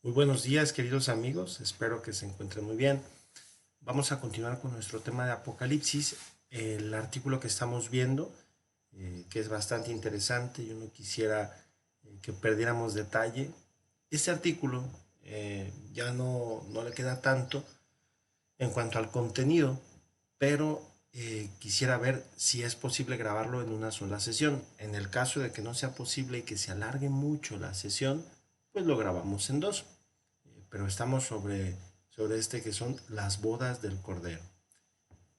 Muy buenos días, queridos amigos. Espero que se encuentren muy bien. Vamos a continuar con nuestro tema de Apocalipsis. El artículo que estamos viendo, que es bastante interesante, yo no quisiera que perdiéramos detalle. Este artículo ya no le queda tanto en cuanto al contenido, pero quisiera ver si es posible grabarlo en una sola sesión. En el caso de que no sea posible y que se alargue mucho la sesión, pues lo grabamos en dos. Pero estamos sobre este que son las bodas del Cordero.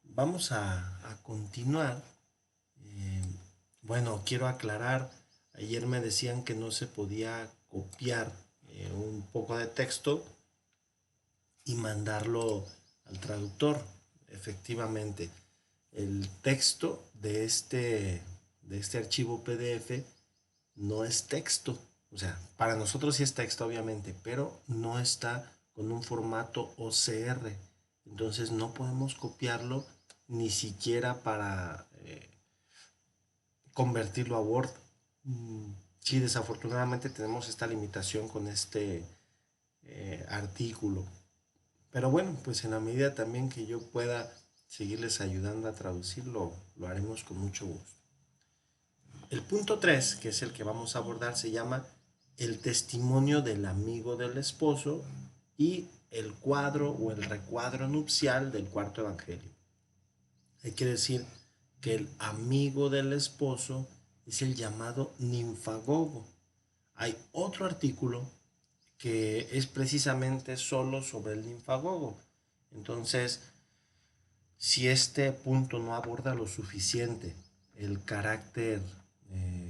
Vamos a continuar. Eh, bueno, quiero aclarar, ayer me decían que no se podía copiar un poco de texto y mandarlo al traductor. Efectivamente, el texto de este archivo PDF no es texto. O sea, para nosotros sí es texto, obviamente, pero no está con un formato OCR. Entonces no podemos copiarlo ni siquiera para convertirlo a Word. Sí, desafortunadamente tenemos esta limitación con este artículo. Pero bueno, pues en la medida también que yo pueda seguirles ayudando a traducirlo, lo haremos con mucho gusto. El punto 3, que es el que vamos a abordar, se llama el testimonio del amigo del esposo y el cuadro o el recuadro nupcial del cuarto evangelio. Hay que decir que el amigo del esposo es el llamado ninfagogo. Hay otro artículo que es precisamente solo sobre el ninfagogo. Entonces, si este punto no aborda lo suficiente el carácter,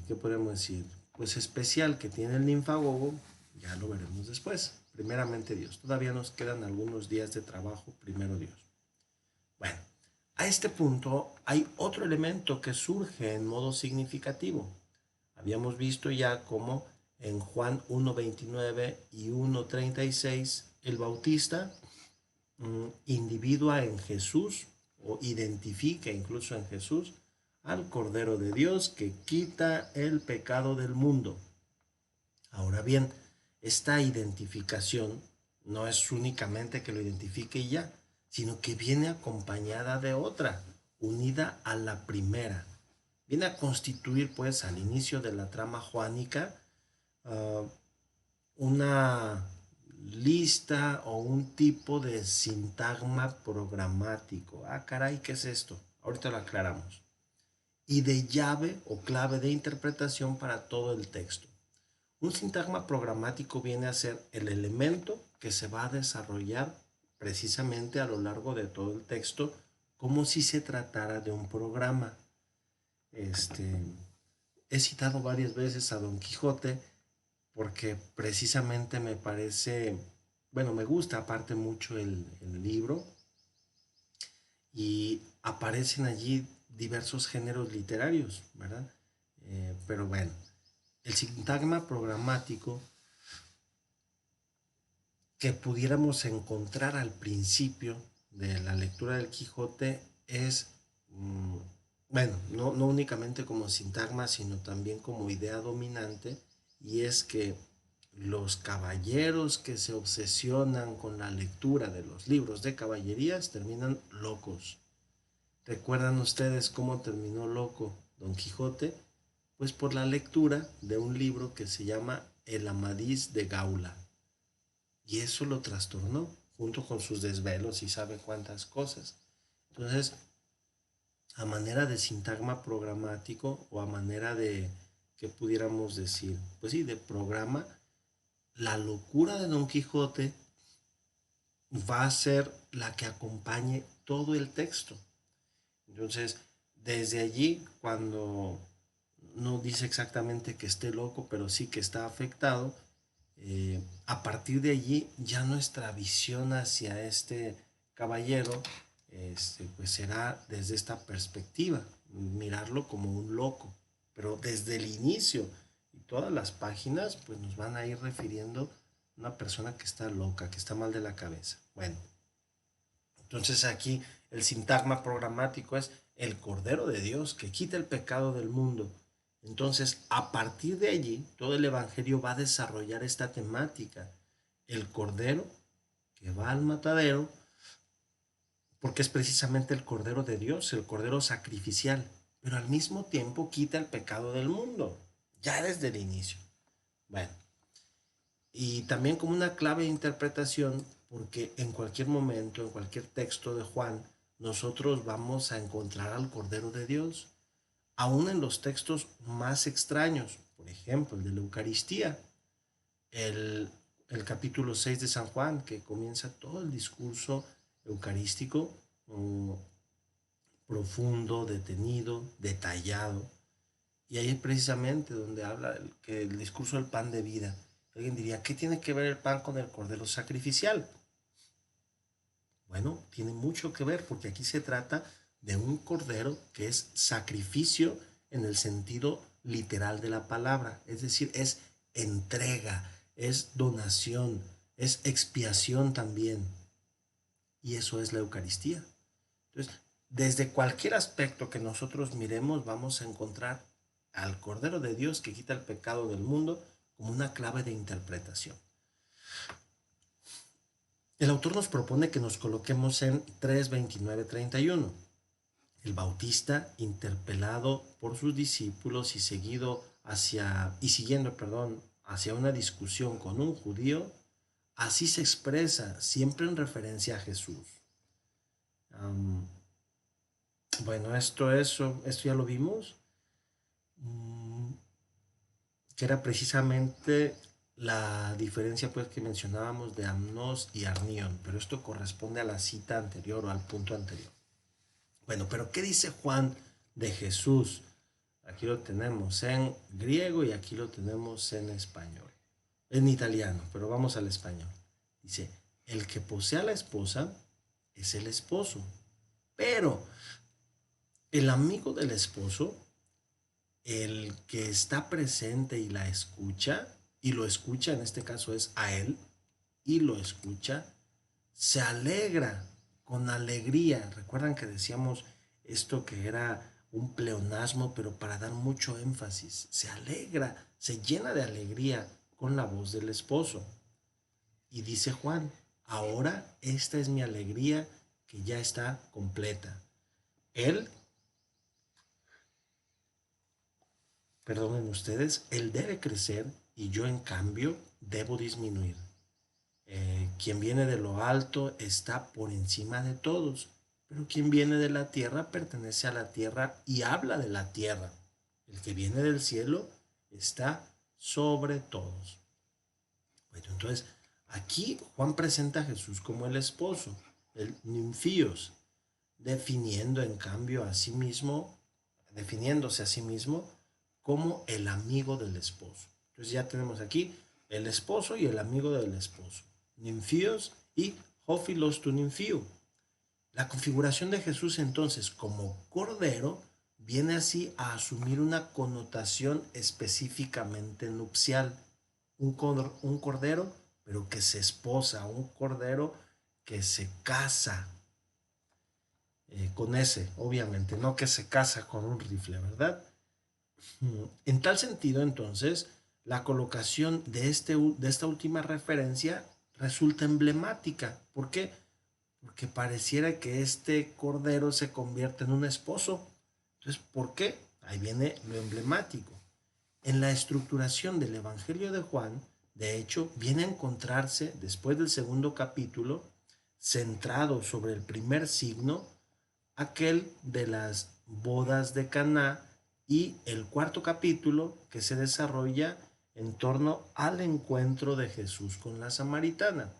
¿qué podemos decir? Pues especial que tiene el ninfagogo, ya lo veremos después. Primeramente Dios. Todavía nos quedan algunos días de trabajo, primero Dios. Bueno, a este punto hay otro elemento que surge en modo significativo. Habíamos visto ya cómo en Juan 1.29 y 1.36 el Bautista individua en Jesús o identifica incluso en Jesús al Cordero de Dios que quita el pecado del mundo. Ahora bien, esta identificación no es únicamente que lo identifique y ya, sino que viene acompañada de otra, unida a la primera. Viene a constituir, pues, al inicio de la trama juánica, uh, una lista o un tipo de sintagma programático. Ah, caray, ¿qué es esto? Ahorita lo aclaramos. Y de llave o clave de interpretación para todo el texto. Un sintagma programático viene a ser el elemento que se va a desarrollar precisamente a lo largo de todo el texto, como si se tratara de un programa. He citado varias veces a Don Quijote porque precisamente me parece, bueno, me gusta aparte mucho el libro y aparecen allí diversos géneros literarios, ¿verdad? Pero bueno, el sintagma programático que pudiéramos encontrar al principio de la lectura del Quijote es, bueno, no únicamente como sintagma, sino también como idea dominante, y es que los caballeros que se obsesionan con la lectura de los libros de caballerías terminan locos. ¿Recuerdan ustedes cómo terminó loco Don Quijote? Pues por la lectura de un libro que se llama El Amadís de Gaula. Y eso lo trastornó, junto con sus desvelos y sabe cuántas cosas. Entonces, a manera de sintagma programático o a manera de, ¿qué pudiéramos decir? Pues sí, de programa, la locura de Don Quijote va a ser la que acompañe todo el texto. Entonces, desde allí, cuando no dice exactamente que esté loco, pero sí que está afectado, a partir de allí ya nuestra visión hacia este caballero pues será desde esta perspectiva, mirarlo como un loco, pero desde el inicio y todas las páginas pues nos van a ir refiriendo a una persona que está loca, que está mal de la cabeza. Bueno, entonces aquí el sintagma programático es el Cordero de Dios que quita el pecado del mundo. Entonces, a partir de allí, todo el Evangelio va a desarrollar esta temática. el cordero que va al matadero, porque es precisamente el cordero de Dios, el cordero sacrificial, pero al mismo tiempo quita el pecado del mundo, ya desde el inicio. Bueno, y también como una clave de interpretación, porque en cualquier momento, en cualquier texto de Juan, nosotros vamos a encontrar al Cordero de Dios, aún en los textos más extraños, por ejemplo, el de la Eucaristía, el, el capítulo 6 de San Juan, que comienza todo el discurso eucarístico, profundo, detenido, detallado. Y ahí es precisamente donde habla que el discurso del pan de vida. Alguien diría, ¿qué tiene que ver el pan con el cordero sacrificial? Bueno, tiene mucho que ver porque aquí se trata de un cordero que es sacrificio en el sentido literal de la palabra. Es decir, es entrega, es donación, es expiación también. Y eso es la Eucaristía. Entonces, desde cualquier aspecto que nosotros miremos, vamos a encontrar al Cordero de Dios que quita el pecado del mundo como una clave de interpretación. El autor nos propone que nos coloquemos en 3:29-31. El Bautista, interpelado por sus discípulos y siguiendo, hacia una discusión con un judío, así se expresa, siempre en referencia a Jesús. Bueno, esto ya lo vimos, que era precisamente la diferencia pues que mencionábamos de amnos y arnión, pero esto corresponde a la cita anterior o al punto anterior. Bueno, pero ¿qué dice Juan de Jesús? Aquí lo tenemos en griego y aquí lo tenemos en español, en italiano, pero vamos al español. Dice, el que posee a la esposa es el esposo, pero el amigo del esposo, el que está presente y la escucha, y lo escucha, en este caso es a él, y lo escucha, se alegra con alegría. Recuerdan que decíamos esto que era un pleonasmo, pero para dar mucho énfasis. Se alegra, se llena de alegría con la voz del esposo. Y dice Juan, ahora esta es mi alegría que ya está completa. Él, perdonen ustedes, él debe crecer y yo en cambio debo disminuir. Quien viene de lo alto está por encima de todos, pero quien viene de la tierra pertenece a la tierra y habla de la tierra. El que viene del cielo está sobre todos. Bueno, entonces aquí Juan presenta a Jesús como el esposo, el ninfios, definiendo en cambio a sí mismo, definiéndose a sí mismo como el amigo del esposo. Entonces ya tenemos aquí el esposo y el amigo del esposo, ninfios y hófilos tu ninfiu. La configuración de Jesús entonces como cordero viene así a asumir una connotación específicamente nupcial. Un cordero, pero que se esposa, un cordero que se casa, con ese, obviamente, no que se casa con un rifle, ¿verdad? En tal sentido, entonces, la colocación de esta última referencia resulta emblemática. ¿Por qué? Porque pareciera que este cordero se convierte en un esposo. Entonces, ¿por qué? Ahí viene lo emblemático. En la estructuración del Evangelio de Juan, de hecho, viene a encontrarse, después del segundo capítulo, centrado sobre el primer signo, aquel de las bodas de Caná, y el cuarto capítulo que se desarrolla en torno al encuentro de Jesús con la samaritana.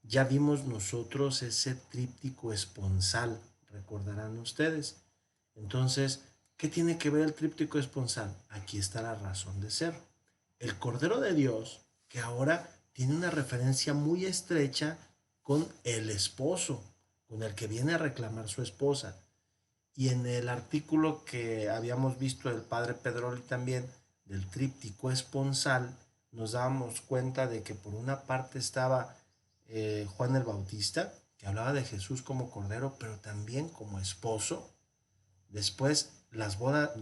Ya vimos nosotros ese tríptico esponsal, recordarán ustedes. Entonces, ¿qué tiene que ver el tríptico esponsal? Aquí está la razón de ser. El Cordero de Dios, que ahora tiene una referencia muy estrecha con el esposo, con el que viene a reclamar su esposa. Y en el artículo que habíamos visto del padre Pedroli también, del tríptico esponsal, nos dábamos cuenta de que por una parte estaba Juan el Bautista, que hablaba de Jesús como cordero, pero también como esposo. Después las bodas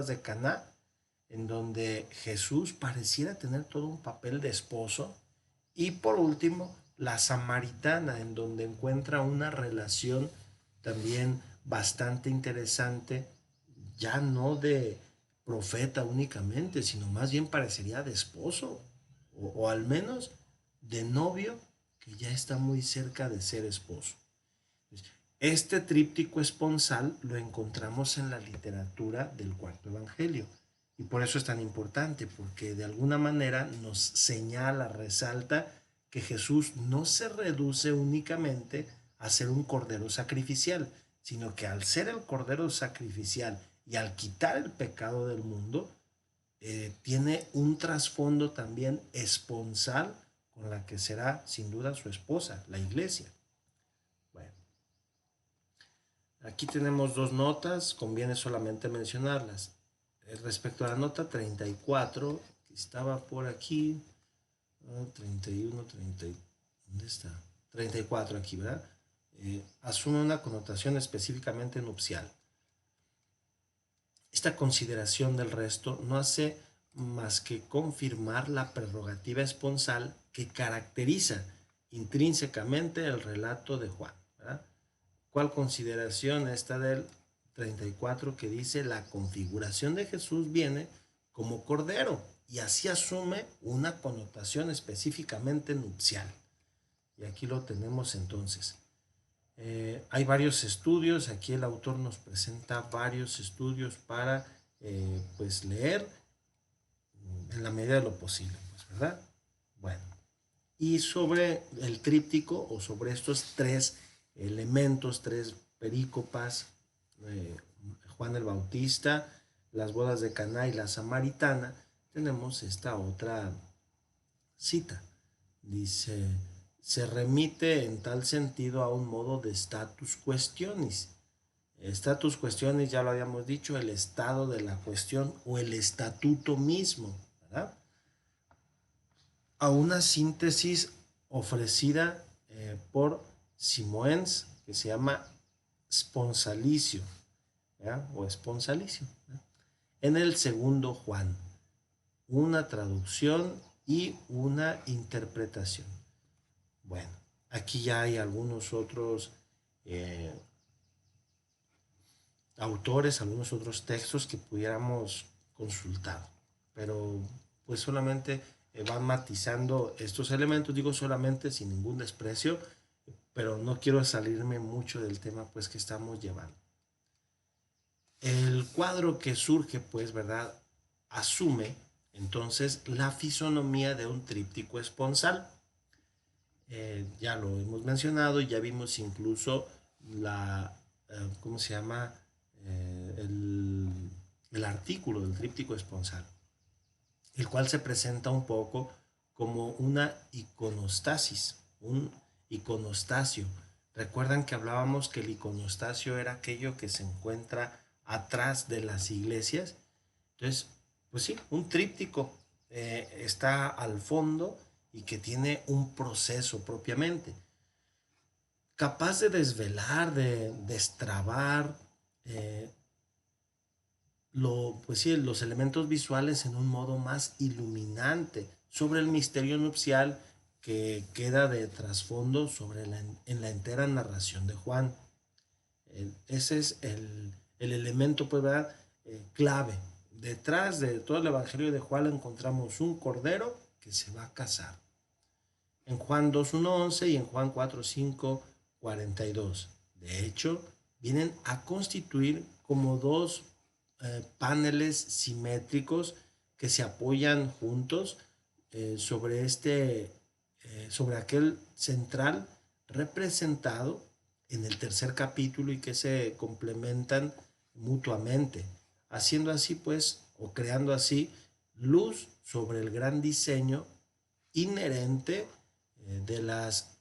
de Caná, en donde Jesús pareciera tener todo un papel de esposo. Y por último, la samaritana, en donde encuentra una relación también bastante interesante, ya no de profeta únicamente, sino más bien parecería de esposo, o al menos de novio que ya está muy cerca de ser esposo. Este tríptico esponsal lo encontramos en la literatura del Cuarto Evangelio. Y por eso es tan importante, porque de alguna manera nos señala, resalta que Jesús no se reduce únicamente a ser un cordero sacrificial, sino que al ser el cordero sacrificial y al quitar el pecado del mundo, tiene un trasfondo también esponsal con la que será sin duda su esposa, la iglesia. Bueno, aquí tenemos dos notas, conviene solamente mencionarlas. Respecto a la nota 34, que estaba por aquí, 31, 30, ¿dónde está? 34 aquí, ¿verdad? Asume una connotación específicamente nupcial. Esta consideración del resto no hace más que confirmar la prerrogativa esponsal que caracteriza intrínsecamente el relato de Juan, ¿verdad? ¿Cuál consideración? Esta del 34 que dice la configuración de Jesús viene como cordero y así asume una connotación específicamente nupcial. Y aquí lo tenemos entonces. Hay varios estudios, aquí el autor nos presenta varios estudios para pues leer en la medida de lo posible, pues, ¿verdad? Bueno, y sobre el tríptico o sobre estos tres elementos, tres perícopas, eh, Juan el Bautista, las bodas de Caná y la samaritana, tenemos esta otra cita. Dice, se remite en tal sentido a un modo de status questionis. Status questionis, ya lo habíamos dicho, el estado de la cuestión o el estatuto mismo, ¿verdad? A una síntesis ofrecida por Simoens, que se llama sponsalicio, ¿verdad? O esponsalicio, ¿verdad? En el segundo Juan, una traducción y una interpretación. Bueno, aquí ya hay algunos otros eh, autores, algunos otros textos que pudiéramos consultar, pero pues solamente van matizando estos elementos, digo solamente sin ningún desprecio, pero no quiero salirme mucho del tema pues que estamos llevando. El cuadro que surge pues, ¿verdad? Asume entonces la fisonomía de un tríptico esponsal. Ya lo hemos mencionado y ya vimos incluso ¿cómo se llama? El artículo del tríptico esponsal, el cual se presenta un poco como una iconostasis, un iconostasio. Recuerdan que hablábamos que el iconostasio era aquello que se encuentra atrás de las iglesias. Entonces, pues sí, un tríptico está al fondo y que tiene un proceso propiamente, capaz de desvelar, de destrabar pues sí, los elementos visuales en un modo más iluminante sobre el misterio nupcial que queda de trasfondo en la entera narración de Juan. Ese es el elemento pues, ¿verdad? Clave. Detrás de todo el Evangelio de Juan encontramos un cordero que se va a casar. En Juan 2:1:11 y en Juan 4:5:42. De hecho, vienen a constituir como dos paneles simétricos que se apoyan juntos sobre aquel central representado en el tercer capítulo y que se complementan mutuamente, haciendo así pues, o creando así, luz sobre el gran diseño inherente de las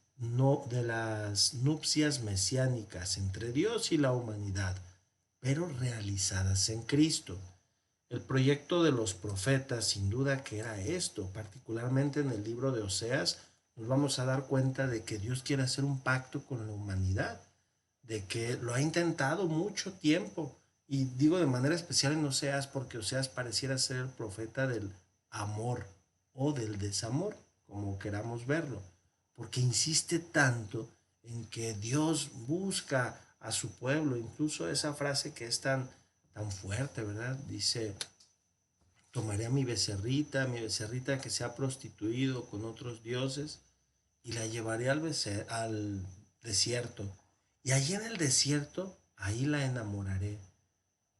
nupcias mesiánicas entre Dios y la humanidad, pero realizadas en Cristo. El proyecto de los profetas sin duda que era esto, particularmente en el libro de Oseas, nos vamos a dar cuenta de que Dios quiere hacer un pacto con la humanidad, de que lo ha intentado mucho tiempo Y digo de manera especial en Oseas porque Oseas pareciera ser el profeta del amor o del desamor, como queramos verlo, porque insiste tanto en que Dios busca a su pueblo, incluso esa frase que es tan fuerte, ¿verdad? Dice, tomaré a mi becerrita que se ha prostituido con otros dioses, y la llevaré al desierto. Y allí en el desierto, ahí la enamoraré,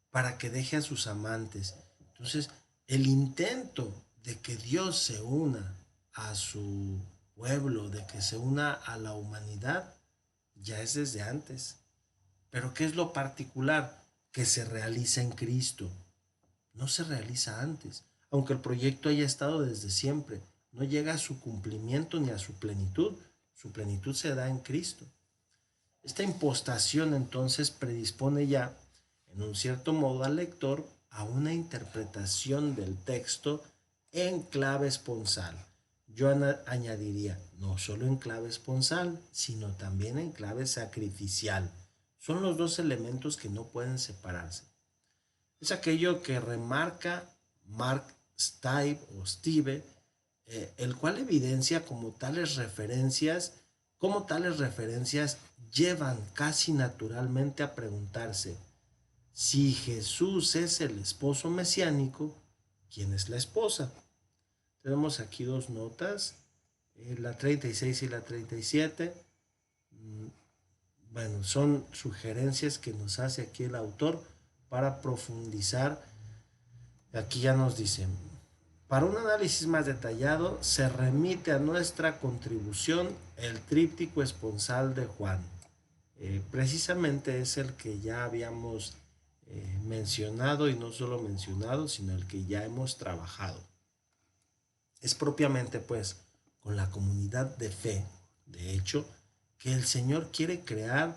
para que deje a sus amantes. Entonces, el intento de que Dios se una a su pueblo, de que se una a la humanidad, ya es desde antes. Pero ¿qué es lo particular? Que se realiza en Cristo. No se realiza antes. Aunque el proyecto haya estado desde siempre, no llega a su cumplimiento ni a su plenitud. Su plenitud se da en Cristo. Esta impostación entonces predispone ya, en un cierto modo, al lector a una interpretación del texto en clave esponsal. Yo añadiría, no solo en clave esponsal, sino también en clave sacrificial. Son los dos elementos que no pueden separarse. Es aquello que remarca Mark Steve, el cual evidencia como tales referencias llevan casi naturalmente a preguntarse, si Jesús es el esposo mesiánico, ¿quién es la esposa? Tenemos aquí dos notas, la 36 y la 37. Bueno, son sugerencias que nos hace aquí el autor para profundizar. Aquí ya nos dicen, para un análisis más detallado se remite a nuestra contribución el tríptico esponsal de Juan. Precisamente es el que ya habíamos mencionado, y no solo mencionado, sino el que ya hemos trabajado. Es propiamente pues con la comunidad de fe, de hecho, que el Señor quiere crear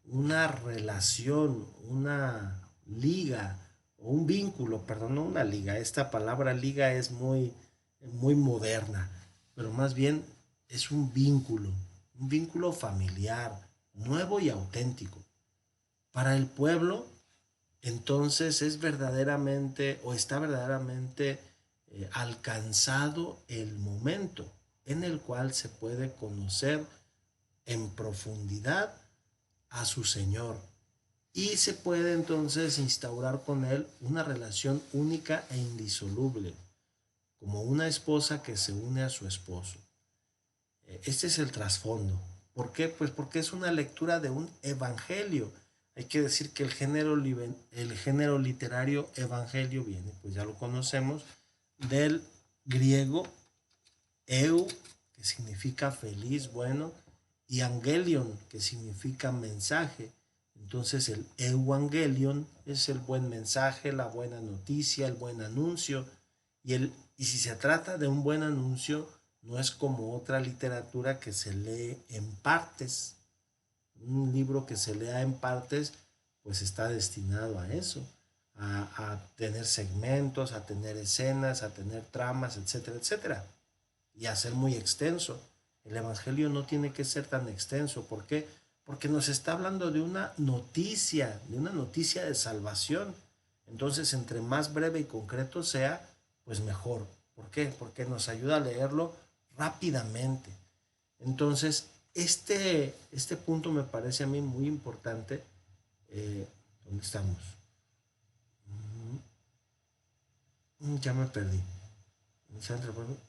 una relación, una liga, o un vínculo, perdón, no una liga. Esta palabra liga es muy moderna, pero más bien es un vínculo familiar, nuevo y auténtico. Para el pueblo, entonces es verdaderamente o está verdaderamente alcanzado el momento en el cual se puede conocer en profundidad a su Señor, y se puede entonces instaurar con Él una relación única e indisoluble, como una esposa que se une a su esposo. Este es el trasfondo. ¿Por qué? Pues porque es una lectura de un evangelio. Hay que decir que el género literario evangelio viene, pues ya lo conocemos, del griego eu, que significa feliz, bueno, y angelion, que significa mensaje. Entonces el evangelion es el buen mensaje, la buena noticia, el buen anuncio. Y si se trata de un buen anuncio, no es como otra literatura que se lee en partes. Un libro que se lea en partes, pues está destinado a eso, a tener segmentos, a tener escenas, a tener tramas, etcétera, etcétera, y a ser muy extenso. El Evangelio no tiene que ser tan extenso. ¿Por qué? Porque nos está hablando de una noticia de salvación. Entonces, entre más breve y concreto sea, pues mejor. ¿Por qué? Porque nos ayuda a leerlo rápidamente. Entonces, este punto me parece a mí muy importante. ¿Dónde estamos? Ya me perdí.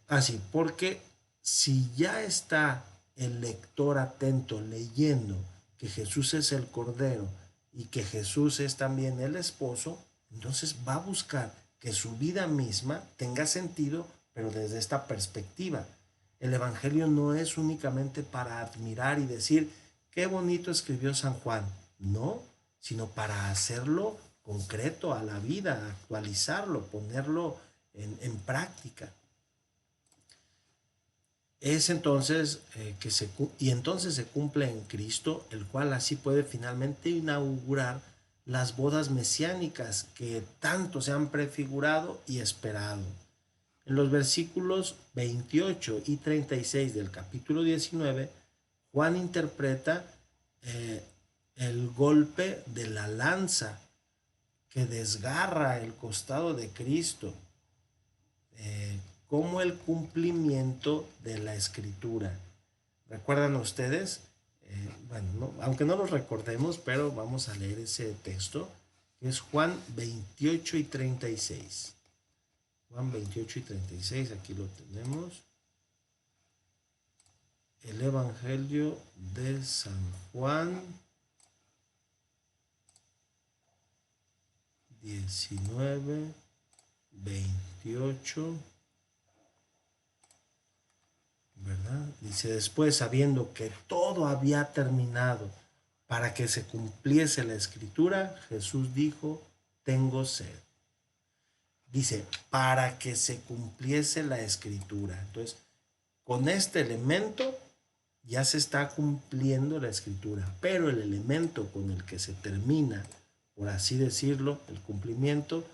Ah, sí, porque si ya está el lector atento leyendo que Jesús es el Cordero y que Jesús es también el esposo, entonces va a buscar que su vida misma tenga sentido, pero desde esta perspectiva. El Evangelio no es únicamente para admirar y decir, qué bonito escribió San Juan, no, sino para hacerlo concreto a la vida, actualizarlo, ponerlo en práctica. Es entonces entonces se cumple en Cristo, el cual así puede finalmente inaugurar las bodas mesiánicas que tanto se han prefigurado y esperado. En los versículos 28 y 36 del capítulo 19, Juan interpreta el golpe de la lanza que desgarra el costado de Cristo, como el cumplimiento de la Escritura. ¿Recuerdan ustedes? Bueno, aunque no lo recordemos, pero vamos a leer ese texto, que es Juan 28 y 36. Juan 28 y 36, aquí lo tenemos. El Evangelio de San Juan 19, 28, ¿verdad? Dice, después, sabiendo que todo había terminado, para que se cumpliese la escritura, Jesús dijo, tengo sed. Dice, para que se cumpliese la escritura. Entonces, con este elemento ya se está cumpliendo la escritura, pero el elemento con el que se termina, por así decirlo, el cumplimiento,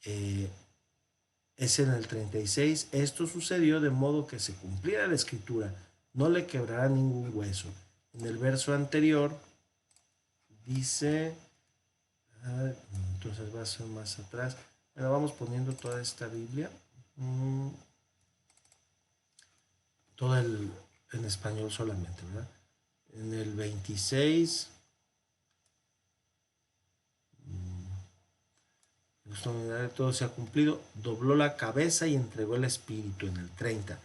es en el 36. Esto sucedió de modo que se cumpliera la escritura, no le quebrará ningún hueso. En el verso anterior dice, entonces va a ser más atrás. Bueno, vamos poniendo toda esta Biblia, todo en español solamente, ¿verdad? En el 26, todo se ha cumplido, dobló la cabeza y entregó el espíritu en el 30.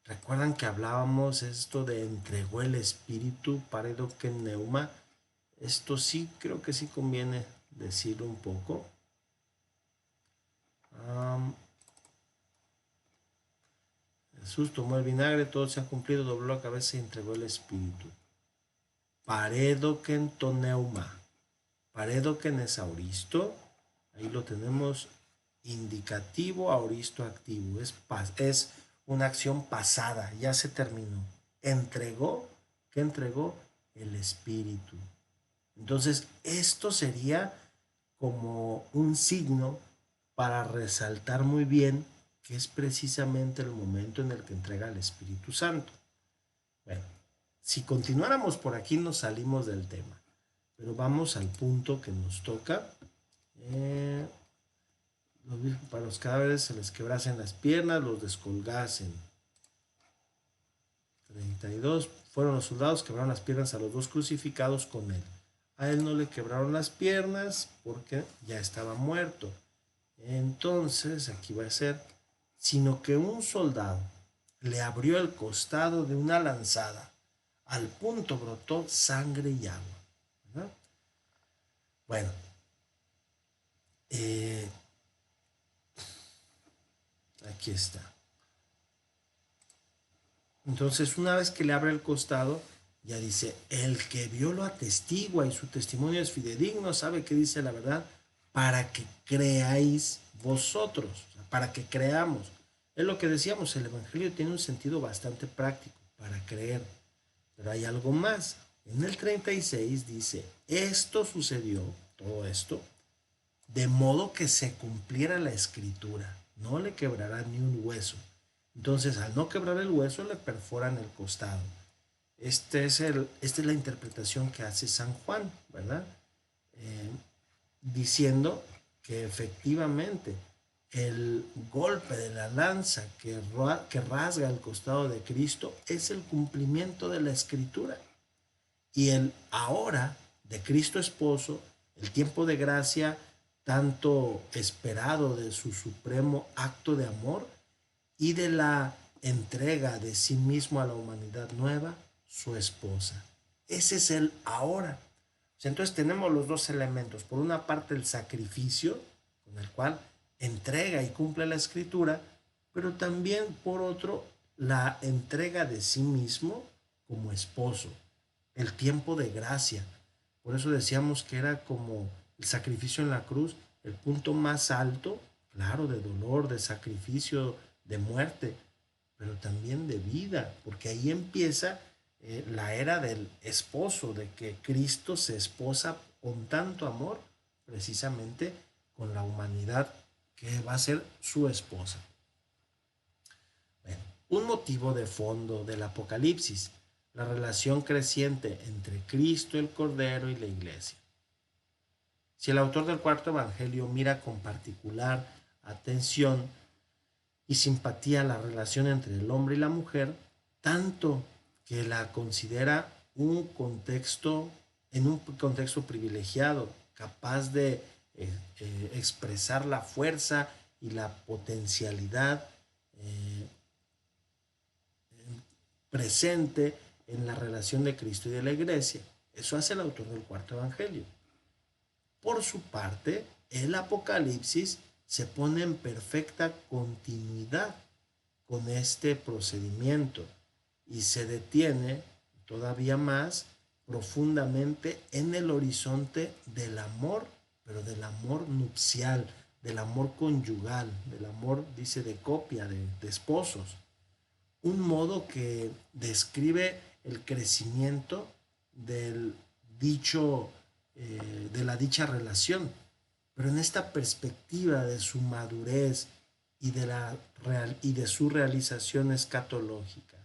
¿Recuerdan que hablábamos esto de entregó el espíritu, paredo que neuma? Esto sí, creo que sí conviene decirlo un poco. Jesús tomó el vinagre, todo se ha cumplido, dobló la cabeza y entregó el espíritu. Paredo que neuma. Paredo que es auristo. Ahí lo tenemos, indicativo, auristo activo. Es una acción pasada, ya se terminó. Entregó, ¿qué entregó? El espíritu. Entonces, esto sería como un signo para resaltar muy bien que es precisamente el momento en el que entrega el Espíritu Santo. Bueno, si continuáramos por aquí nos salimos del tema, pero vamos al punto que nos toca. Para los cadáveres se les quebrasen las piernas, los descolgasen. 32. Fueron los soldados que quebraron las piernas a los dos crucificados con él. A él no le quebraron las piernas porque ya estaba muerto. Entonces, aquí va a ser, sino que un soldado le abrió el costado de una lanzada. Al punto brotó sangre y agua. ¿Verdad? Bueno, aquí está. Entonces, una vez que le abre el costado, ya dice, el que vio lo atestigua y su testimonio es fidedigno, sabe que dice la verdad, para que creáis vosotros, para que creamos. Es lo que decíamos, el Evangelio tiene un sentido bastante práctico, para creer. Pero hay algo más. En el 36 dice, esto sucedió, todo esto, de modo que se cumpliera la escritura. No le quebrará ni un hueso. Entonces, al no quebrar el hueso, le perforan el costado. Esta es la interpretación que hace San Juan, ¿verdad? Diciendo que efectivamente el golpe de la lanza que rasga el costado de Cristo es el cumplimiento de la escritura. Y el ahora de Cristo esposo, el tiempo de gracia tanto esperado de su supremo acto de amor y de la entrega de sí mismo a la humanidad nueva, su esposa. Ese es el ahora. Entonces tenemos los dos elementos. Por una parte el sacrificio, con el cual entrega y cumple la escritura, pero también por otro la entrega de sí mismo como esposo, el tiempo de gracia. Por eso decíamos que era como el sacrificio en la cruz, el punto más alto, claro, de dolor, de sacrificio, de muerte, pero también de vida, porque ahí empieza la era del esposo, de que Cristo se esposa con tanto amor, precisamente con la humanidad que va a ser su esposa. Bueno, un motivo de fondo del Apocalipsis, la relación creciente entre Cristo, el Cordero y la Iglesia. Si el autor del cuarto evangelio mira con particular atención y simpatía la relación entre el hombre y la mujer, tanto que la considera en un contexto privilegiado, capaz de expresar la fuerza y la potencialidad eh, presente en la relación de Cristo y de la iglesia. Eso hace el autor del cuarto evangelio. Por su parte, el Apocalipsis se pone en perfecta continuidad con este procedimiento y se detiene todavía más profundamente en el horizonte del amor, pero del amor nupcial, del amor conyugal, del amor, dice, de copia, de esposos. Un modo que describe el crecimiento del dicho, de la dicha relación, pero en esta perspectiva de su madurez y de su realización escatológica.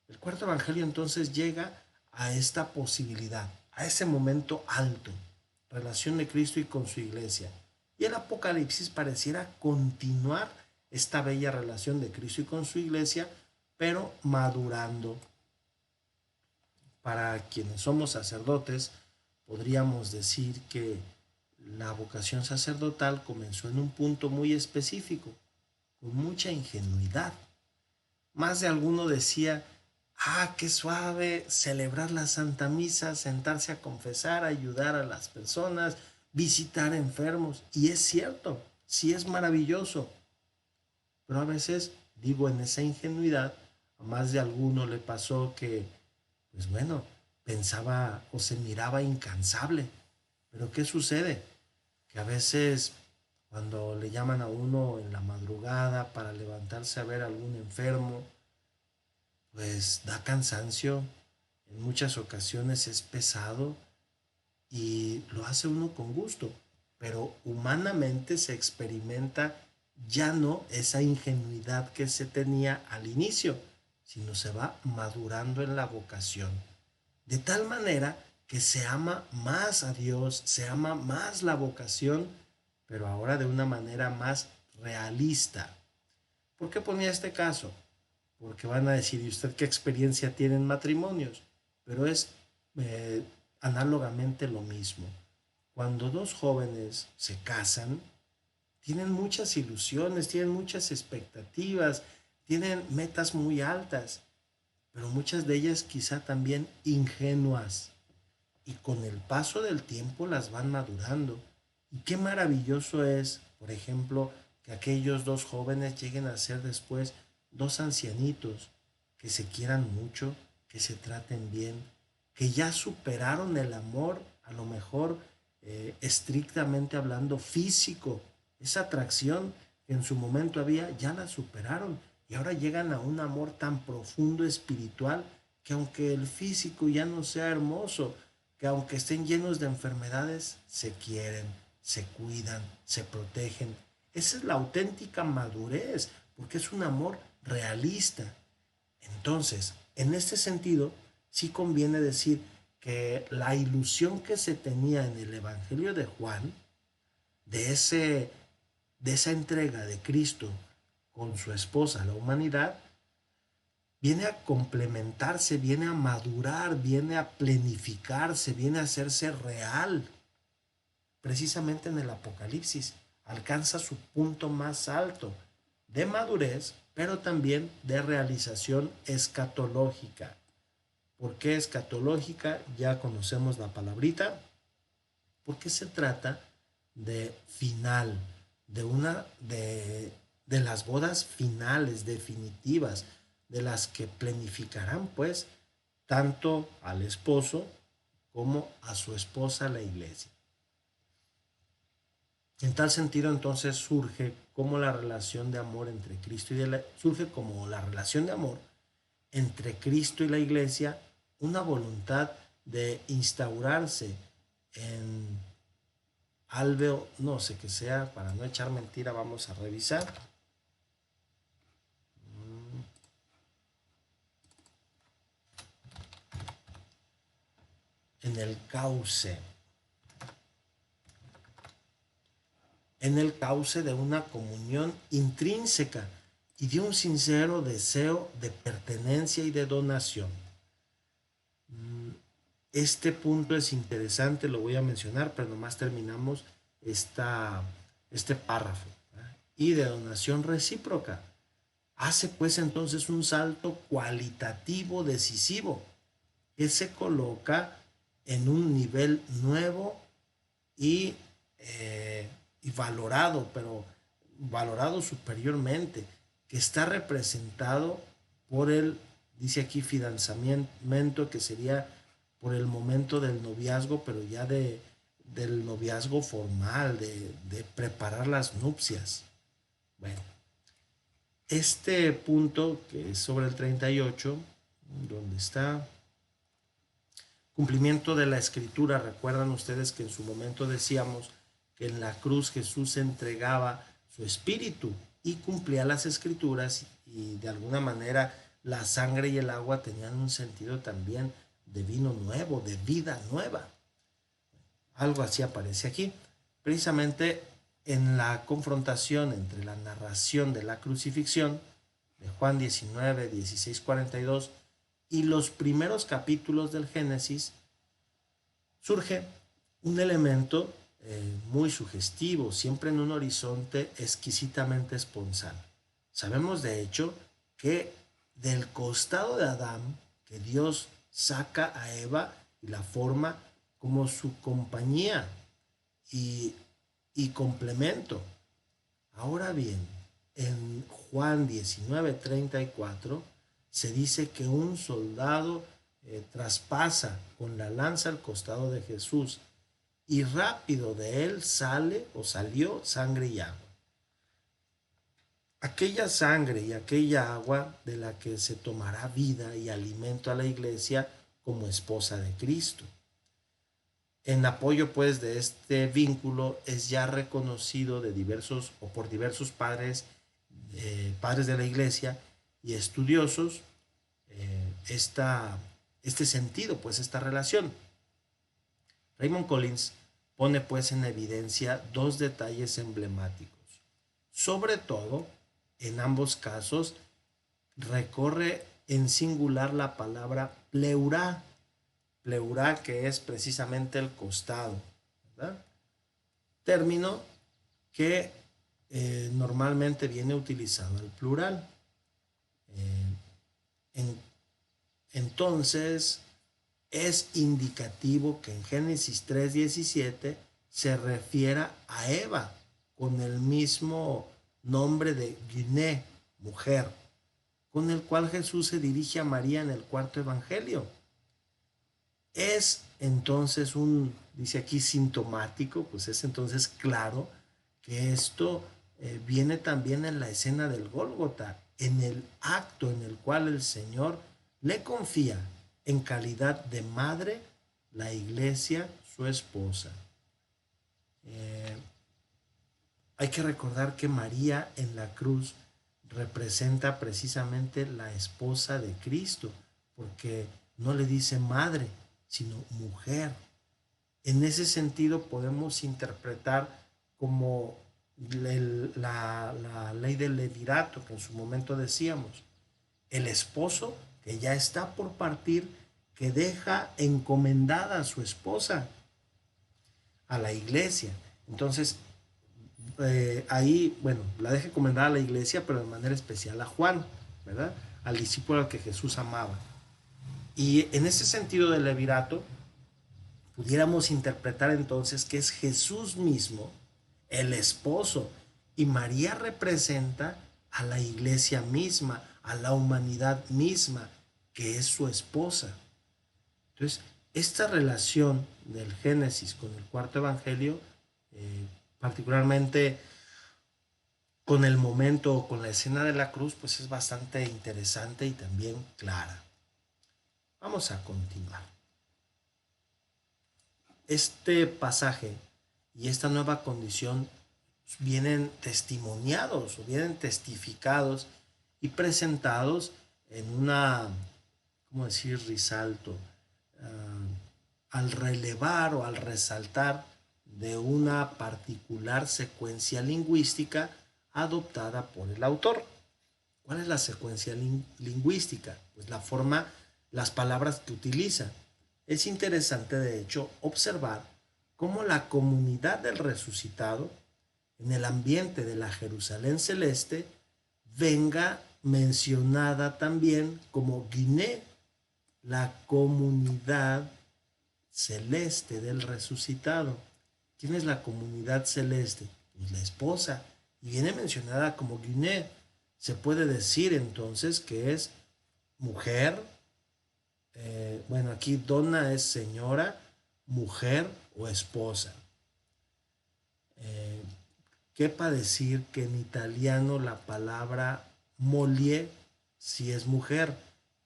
El cuarto evangelio entonces llega a esta posibilidad, a ese momento alto, relación de Cristo y con su iglesia. Y el Apocalipsis pareciera continuar esta bella relación de Cristo y con su iglesia, pero madurando. Para quienes somos sacerdotes, podríamos decir que la vocación sacerdotal comenzó en un punto muy específico, con mucha ingenuidad. Más de alguno decía, qué suave celebrar la Santa Misa, sentarse a confesar, ayudar a las personas, visitar enfermos. Y es cierto, sí es maravilloso. Pero a veces, digo, en esa ingenuidad, a más de alguno le pasó que, pues bueno, pensaba o se miraba incansable. Pero ¿qué sucede? Que a veces cuando le llaman a uno en la madrugada para levantarse a ver a algún enfermo, pues da cansancio, en muchas ocasiones es pesado y lo hace uno con gusto, pero humanamente se experimenta ya no esa ingenuidad que se tenía al inicio, sino se va madurando en la vocación. De tal manera que se ama más a Dios, se ama más la vocación, pero ahora de una manera más realista. ¿Por qué ponía este caso? Porque van a decir, ¿y usted qué experiencia tiene en matrimonios? Pero es eh, análogamente lo mismo. Cuando dos jóvenes se casan, tienen muchas ilusiones, tienen muchas expectativas, tienen metas muy altas, pero muchas de ellas quizá también ingenuas. Y con el paso del tiempo las van madurando. Y qué maravilloso es, por ejemplo, que aquellos dos jóvenes lleguen a ser después dos ancianitos que se quieran mucho, que se traten bien, que ya superaron el amor, a lo mejor estrictamente hablando físico, esa atracción que en su momento había, ya la superaron y ahora llegan a un amor tan profundo espiritual que aunque el físico ya no sea hermoso, que aunque estén llenos de enfermedades, se quieren, se cuidan, se protegen. Esa es la auténtica madurez, porque es un amor realista. Entonces, en este sentido, sí conviene decir que la ilusión que se tenía en el Evangelio de Juan, de, ese, de esa entrega de Cristo con su esposa a la humanidad, viene a complementarse, viene a madurar, viene a plenificarse, viene a hacerse real. Precisamente en el Apocalipsis alcanza su punto más alto de madurez, pero también de realización escatológica. ¿Por qué escatológica? Ya conocemos la palabrita. Porque se trata de final, de las bodas finales, definitivas, de las que planificarán pues tanto al esposo como a su esposa la iglesia. En tal sentido entonces surge como la relación de amor entre Cristo surge como la relación de amor entre Cristo y la iglesia una voluntad de instaurarse en algo, no sé qué sea, para no echar mentira, vamos a revisar. En el cauce en el cauce de una comunión intrínseca y de un sincero deseo de pertenencia y de donación. Este punto es interesante, lo voy a mencionar, pero nomás terminamos este párrafo. ¿Verdad? Y de donación recíproca. Hace pues entonces un salto cualitativo decisivo que se coloca en un nivel nuevo y, y valorado, pero valorado superiormente, que está representado por el, dice aquí, fidanzamiento, que sería por el momento del noviazgo, pero ya del noviazgo formal, de preparar las nupcias. Bueno, este punto que es sobre el 38, donde está cumplimiento de la escritura. Recuerdan ustedes que en su momento decíamos que en la cruz Jesús entregaba su espíritu y cumplía las escrituras, y de alguna manera la sangre y el agua tenían un sentido también de vino nuevo, de vida nueva. Algo así aparece aquí. Precisamente en la confrontación entre la narración de la crucifixión de Juan 19, 16, 42 y los primeros capítulos del Génesis, surge un elemento muy sugestivo, siempre en un horizonte exquisitamente esponsal. Sabemos de hecho que del costado de Adán, que Dios saca a Eva y la forma como su compañía y, y complemento. Ahora bien, en Juan 19:34 se dice que un soldado traspasa con la lanza el costado de Jesús y rápido de él sale o salió sangre y agua. Aquella sangre y aquella agua de la que se tomará vida y alimento a la iglesia como esposa de Cristo. En apoyo pues de este vínculo es ya reconocido de diversos o por diversos padres de la iglesia y estudiosos este sentido, pues esta relación. Raymond Collins pone pues en evidencia dos detalles emblemáticos. Sobre todo, en ambos casos, recorre en singular la palabra pleurá, que es precisamente el costado, ¿verdad? Término que normalmente viene utilizado al plural. Entonces, es indicativo que en Génesis 3:17 se refiera a Eva con el mismo nombre de Guiné, mujer, con el cual Jesús se dirige a María en el cuarto evangelio. Es entonces dice aquí sintomático, pues es entonces claro que esto viene también en la escena del Gólgota, en el acto en el cual el Señor le confía en calidad de madre la iglesia, su esposa. Hay que recordar que María en la cruz representa precisamente la esposa de Cristo, porque no le dice madre, sino mujer. En ese sentido podemos interpretar como la ley del levirato que en su momento decíamos, el esposo que ya está por partir, que deja encomendada a su esposa a la iglesia. Entonces, ahí, bueno, la deja encomendada a la iglesia, pero de manera especial a Juan, ¿verdad? Al discípulo al que Jesús amaba. Y en ese sentido del levirato, pudiéramos interpretar entonces que es Jesús mismo, el esposo, y María representa a la iglesia misma, a la humanidad misma, que es su esposa. Entonces, esta relación del Génesis con el cuarto evangelio, particularmente con el momento o con la escena de la cruz, pues es bastante interesante y también clara. Vamos a continuar. Este pasaje y esta nueva condición vienen testimoniados o vienen testificados y presentados en una, ¿cómo decir?, risalto, al relevar o al resaltar de una particular secuencia lingüística adoptada por el autor. ¿Cuál es la secuencia lingüística? Pues la forma, las palabras que utiliza. Es interesante, de hecho, observar cómo la comunidad del resucitado, en el ambiente de la Jerusalén celeste, venga mencionada también como Guiné, la comunidad celeste del resucitado. ¿Quién es la comunidad celeste? Pues la esposa. Y viene mencionada como Guiné. Se puede decir entonces que es mujer. Bueno, aquí donna es señora, mujer o esposa. Quepa decir que en italiano la palabra moglie sí es mujer,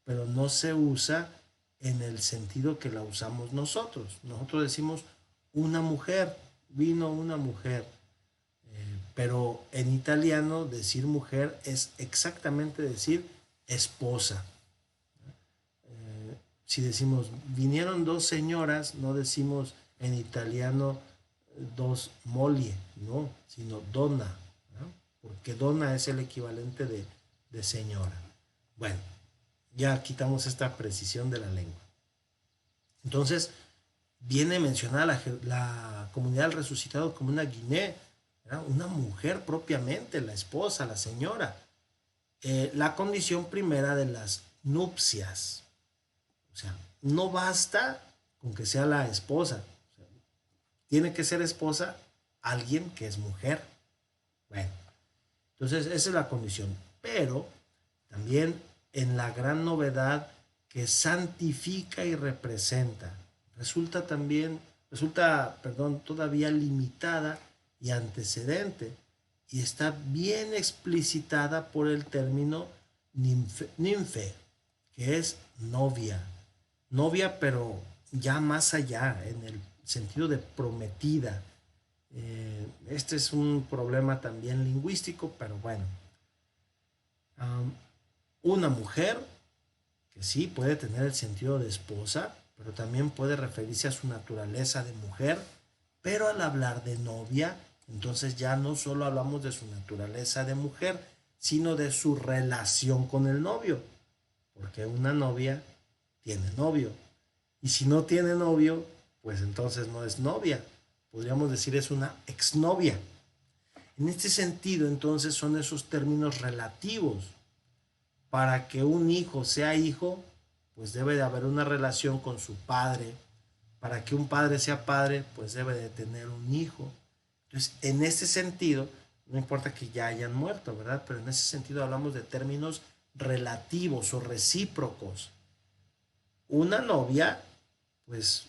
pero no se usa en el sentido que la usamos nosotros. Nosotros decimos una mujer, vino una mujer, pero en italiano decir mujer es exactamente decir esposa. Si decimos vinieron dos señoras, no decimos en italiano dos moglie, no, sino donna, ¿no? Porque donna es el equivalente de señora. Bueno, ya quitamos esta precisión de la lengua. Entonces, viene mencionada la comunidad del resucitado como una guiné, ¿verdad? Una mujer propiamente, la esposa, la señora. La condición primera de las nupcias. O sea, no basta con que sea la esposa. O sea, tiene que ser esposa alguien que es mujer. Bueno, entonces esa es la condición. Pero también en la gran novedad que santifica y representa, todavía limitada y antecedente, y está bien explicitada por el término ninfe, que es novia. Novia, pero ya más allá, en el sentido de prometida. Este es un problema también lingüístico, pero bueno. Una mujer que sí puede tener el sentido de esposa, pero también puede referirse a su naturaleza de mujer, pero al hablar de novia, entonces ya no solo hablamos de su naturaleza de mujer, sino de su relación con el novio, porque una novia tiene novio, y si no tiene novio, pues entonces no es novia, podríamos decir es una exnovia. En este sentido, entonces son esos términos relativos. Para que un hijo sea hijo, pues debe de haber una relación con su padre. Para que un padre sea padre, pues debe de tener un hijo. Entonces, en ese sentido, no importa que ya hayan muerto, ¿verdad? Pero en ese sentido hablamos de términos relativos o recíprocos. Una novia, pues,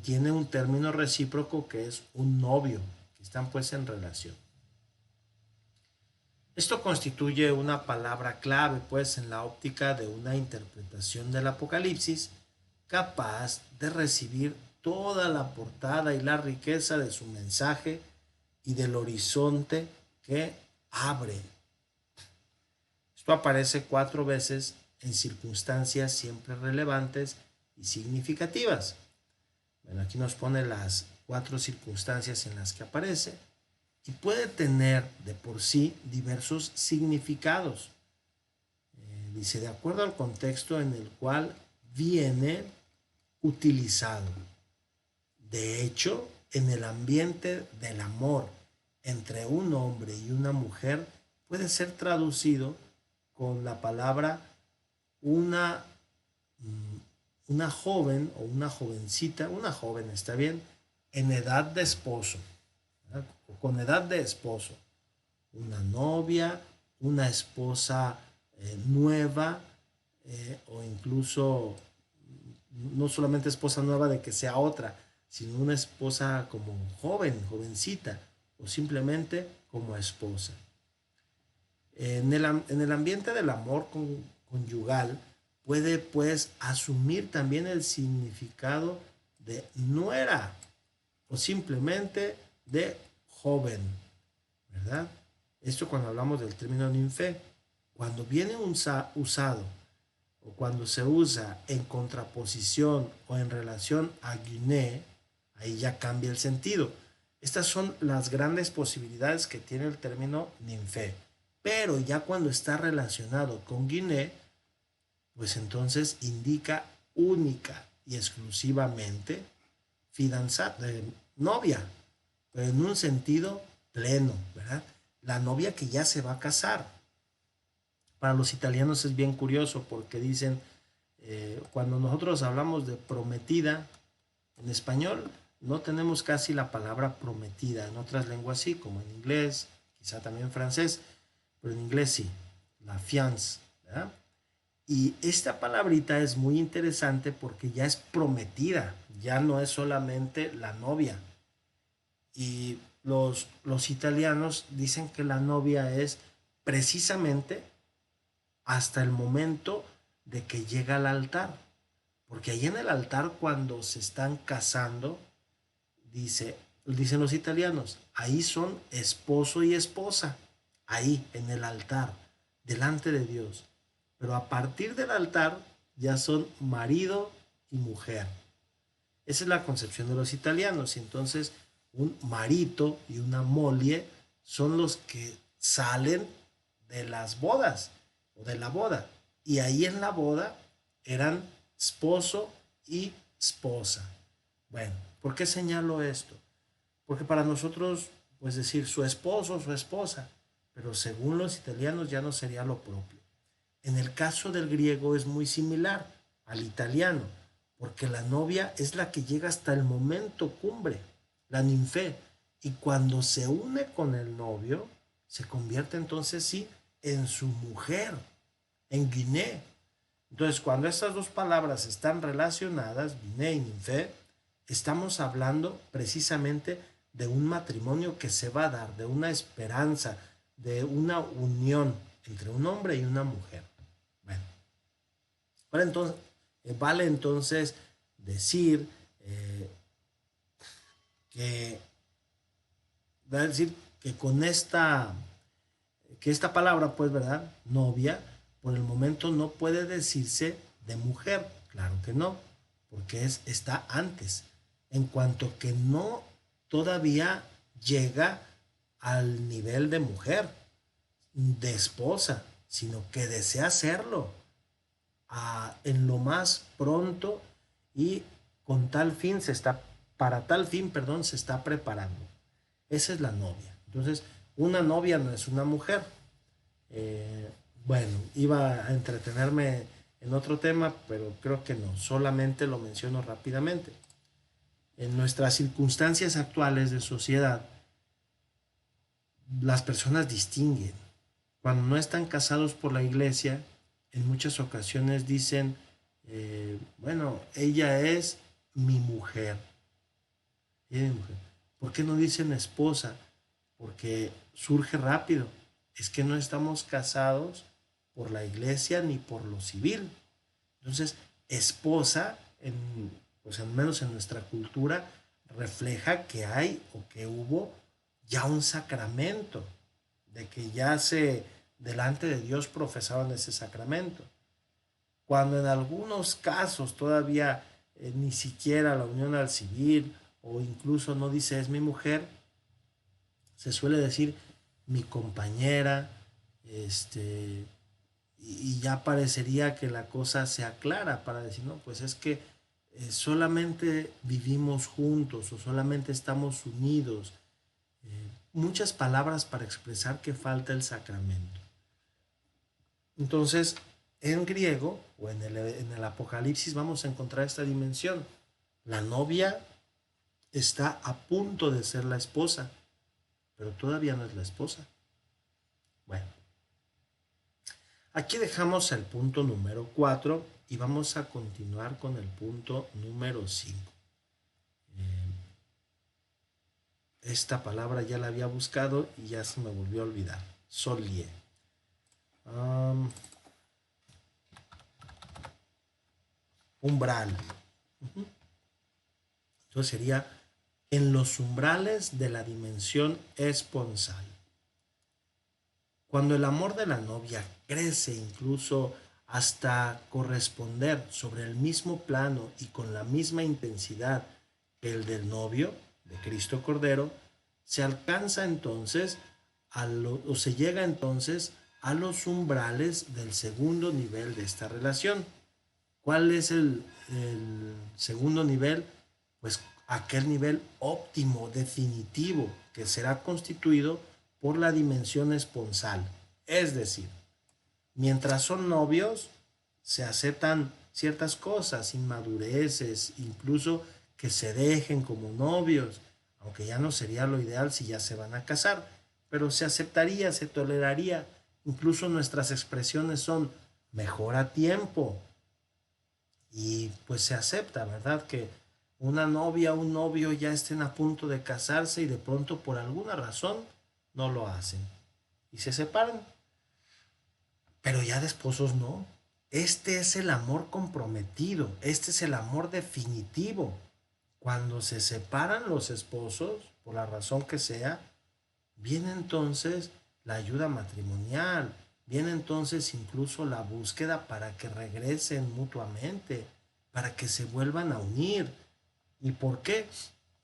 tiene un término recíproco que es un novio, que están pues en relación. Esto constituye una palabra clave, pues, en la óptica de una interpretación del Apocalipsis capaz de recibir toda la portada y la riqueza de su mensaje y del horizonte que abre. Esto aparece 4 veces en circunstancias siempre relevantes y significativas. Bueno, aquí nos pone las 4 circunstancias en las que aparece y puede tener de por sí diversos significados. Dice, de acuerdo al contexto en el cual viene utilizado. De hecho, en el ambiente del amor entre un hombre y una mujer puede ser traducido con la palabra una, una joven o una jovencita, una joven está bien, en edad de esposo, ¿verdad? Con edad de esposo, una novia, una esposa nueva, o incluso no solamente esposa nueva de que sea otra, sino una esposa como joven, jovencita, o simplemente como esposa. En el ambiente del amor conyugal puede pues asumir también el significado de nuera o simplemente de joven, ¿verdad? Esto cuando hablamos del término ninfe. Cuando viene usado o cuando se usa en contraposición o en relación a guiné, ahí ya cambia el sentido. Estas son las grandes posibilidades que tiene el término ninfe. Pero ya cuando está relacionado con Guiné, pues entonces indica única y exclusivamente fidanzada, novia, pero en un sentido pleno, ¿verdad? La novia que ya se va a casar. Para los italianos es bien curioso porque dicen, cuando nosotros hablamos de prometida, en español no tenemos casi la palabra prometida, en otras lenguas sí, como en inglés, quizá también en francés, pero en inglés sí, la fiance, ¿verdad? Y esta palabrita es muy interesante porque ya es prometida, ya no es solamente la novia. Y los italianos dicen que la novia es precisamente hasta el momento de que llega al altar. Porque ahí en el altar cuando se están casando, dicen los italianos, ahí son esposo y esposa, ahí en el altar, delante de Dios. Pero a partir del altar ya son marido y mujer. Esa es la concepción de los italianos. Y entonces un marito y una moglie son los que salen de las bodas o de la boda. Y ahí en la boda eran esposo y esposa. Bueno, ¿por qué señalo esto? Porque para nosotros, pues decir su esposo o su esposa, pero según los italianos ya no sería lo propio. En el caso del griego es muy similar al italiano, porque la novia es la que llega hasta el momento cumbre, la ninfe, y cuando se une con el novio, se convierte entonces sí en su mujer, en guiné. Entonces, cuando estas dos palabras están relacionadas, guiné y ninfe, estamos hablando precisamente de un matrimonio que se va a dar, de una esperanza, de una unión entre un hombre y una mujer. Bueno, vale entonces, vale entonces decir que, va a decir que con esta palabra, pues, ¿verdad? Novia, por el momento no puede decirse de mujer, claro que no, porque está antes, en cuanto que no todavía llega al nivel de mujer, de esposa, sino que desea hacerlo en lo más pronto y con tal fin para tal fin, perdón, se está preparando. Esa es la novia. Entonces, una novia no es una mujer. Eh, bueno, iba a entretenerme en otro tema, pero creo que no, solamente lo menciono rápidamente. En nuestras circunstancias actuales de sociedad, las personas distinguen. Cuando no están casados por la iglesia, en muchas ocasiones dicen, bueno, ella es mi mujer. Ella es mi mujer. ¿Por qué no dicen esposa? Porque surge rápido. Es que no estamos casados por la iglesia ni por lo civil. Entonces, esposa, pues al menos en nuestra cultura, refleja que hay o que hubo ya un sacramento, de que ya se delante de Dios profesaban ese sacramento. Cuando en algunos casos todavía ni siquiera la unión al civil o incluso no dice es mi mujer, se suele decir mi compañera, y ya parecería que la cosa se aclara para decir, no, pues es que solamente vivimos juntos o solamente estamos unidos. Muchas palabras para expresar que falta el sacramento. Entonces, en griego o en el Apocalipsis vamos a encontrar esta dimensión. La novia está a punto de ser la esposa, pero todavía no es la esposa. Bueno, aquí dejamos el punto número 4 y vamos a continuar con el punto número 5. Esta palabra ya la había buscado y ya se me volvió a olvidar. Solie. Umbral. Entonces sería en los umbrales de la dimensión esponsal. Cuando el amor de la novia crece incluso hasta corresponder sobre el mismo plano y con la misma intensidad que el del novio, de Cristo Cordero, se alcanza entonces o se llega entonces a los umbrales del segundo nivel de esta relación. ¿Cuál es el segundo nivel? Pues aquel nivel óptimo, definitivo, que será constituido por la dimensión esponsal. Es decir, mientras son novios, se aceptan ciertas cosas, inmadureces, incluso que se dejen como novios, aunque ya no sería lo ideal si ya se van a casar, pero se aceptaría, se toleraría. Incluso nuestras expresiones son mejor a tiempo, y pues se acepta, ¿verdad? Que una novia o un novio ya estén a punto de casarse y de pronto por alguna razón no lo hacen y se separan. Pero ya de esposos no. Este es el amor comprometido, este es el amor definitivo. Cuando se separan los esposos, por la razón que sea, viene entonces la ayuda matrimonial, viene entonces incluso la búsqueda para que regresen mutuamente, para que se vuelvan a unir. ¿Y por qué?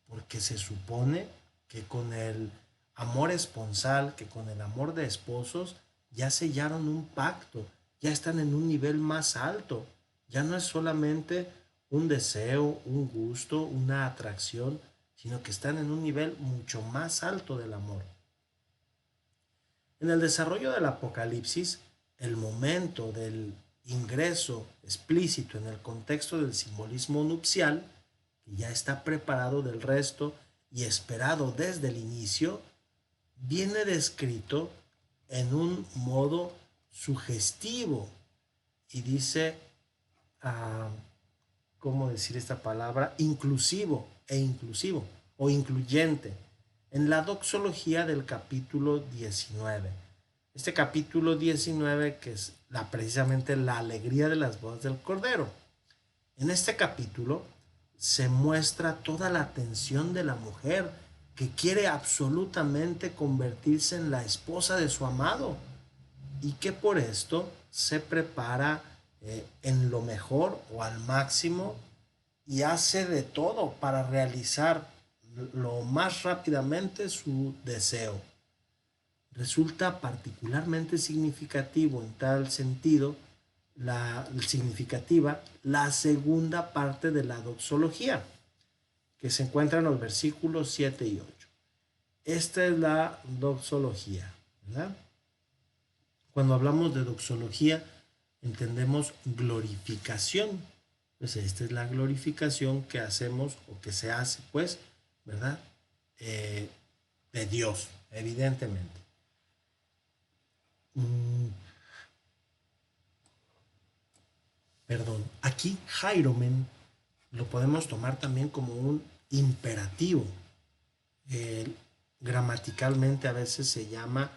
Porque se supone que con el amor esponsal, que con el amor de esposos, ya sellaron un pacto, ya están en un nivel más alto. Ya no es solamente un deseo, un gusto, una atracción, sino que están en un nivel mucho más alto del amor. En el desarrollo del Apocalipsis, el momento del ingreso explícito en el contexto del simbolismo nupcial, que ya está preparado del resto y esperado desde el inicio, viene descrito en un modo sugestivo y dice, uh, ¿cómo decir esta palabra? Inclusivo e inclusivo o incluyente en la doxología del capítulo 19. Este capítulo 19 que es precisamente la alegría de las bodas del Cordero. En este capítulo se muestra toda la atención de la mujer que quiere absolutamente convertirse en la esposa de su amado y que por esto se prepara en lo mejor o al máximo y hace de todo para realizar lo más rápidamente su deseo. Resulta particularmente significativo en tal sentido la segunda parte de la doxología, que se encuentra en los versículos 7 y 8. Esta es la doxología, ¿verdad? Cuando hablamos de doxología, entendemos glorificación. Pues esta es la glorificación que hacemos o que se hace, pues, ¿verdad? De Dios, evidentemente. Perdón, aquí Jairomen lo podemos tomar también como un imperativo. Gramaticalmente a veces se llama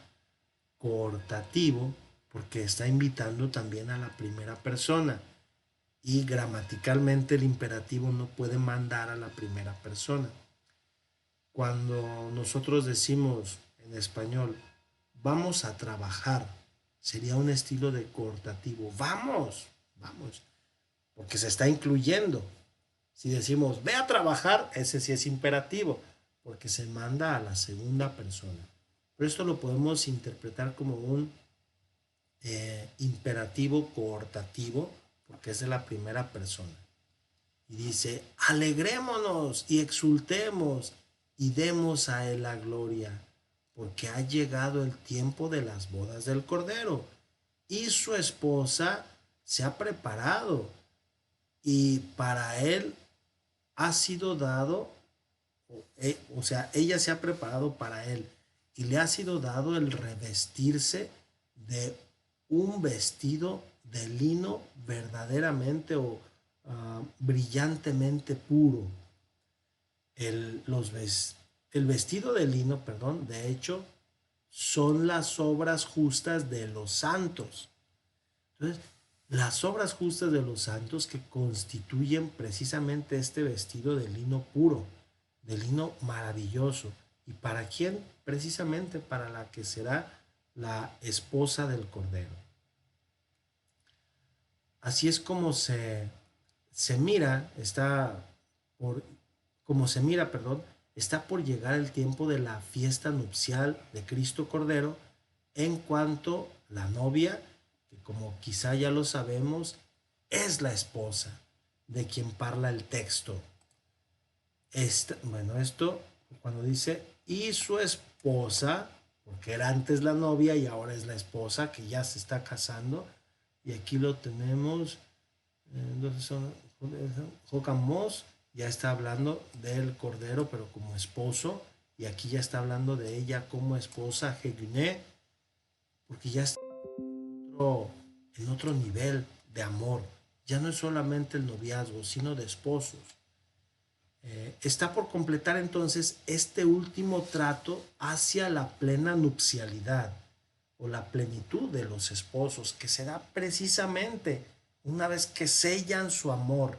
coortativo porque está invitando también a la primera persona y gramaticalmente el imperativo no puede mandar a la primera persona. Cuando nosotros decimos en español vamos a trabajar, sería un estilo de coortativo. Vamos, vamos, porque se está incluyendo. Si decimos ve a trabajar, ese sí es imperativo, porque se manda a la segunda persona. Pero esto lo podemos interpretar como un imperativo coortativo, porque es de la primera persona. Y dice, alegrémonos y exultemos y demos a él la gloria, porque ha llegado el tiempo de las bodas del Cordero y su esposa se ha preparado y para él ha sido dado, o sea, ella se ha preparado para él y le ha sido dado el revestirse de un vestido de lino verdaderamente o brillantemente puro. El, los, el vestido de lino, perdón, de hecho, son las obras justas de los santos. Entonces, las obras justas de los santos que constituyen precisamente este vestido de lino puro, de lino maravilloso. ¿Y para quién? Precisamente para la que será la esposa del Cordero. Así es como se mira, está por, como se mira, perdón, está por llegar el tiempo de la fiesta nupcial de Cristo Cordero, en cuanto la novia, que como quizá ya lo sabemos, es la esposa de quien parla el texto. Esto cuando dice y su esposa, porque era antes la novia y ahora es la esposa que ya se está casando, y aquí lo tenemos, entonces son Jocamos, ya está hablando del cordero pero como esposo, y aquí ya está hablando de ella como esposa, Heguné, porque ya está en otro nivel de amor, ya no es solamente el noviazgo, sino de esposos. Está por completar entonces este último trato hacia la plena nupcialidad o la plenitud de los esposos, que se da precisamente una vez que sellan su amor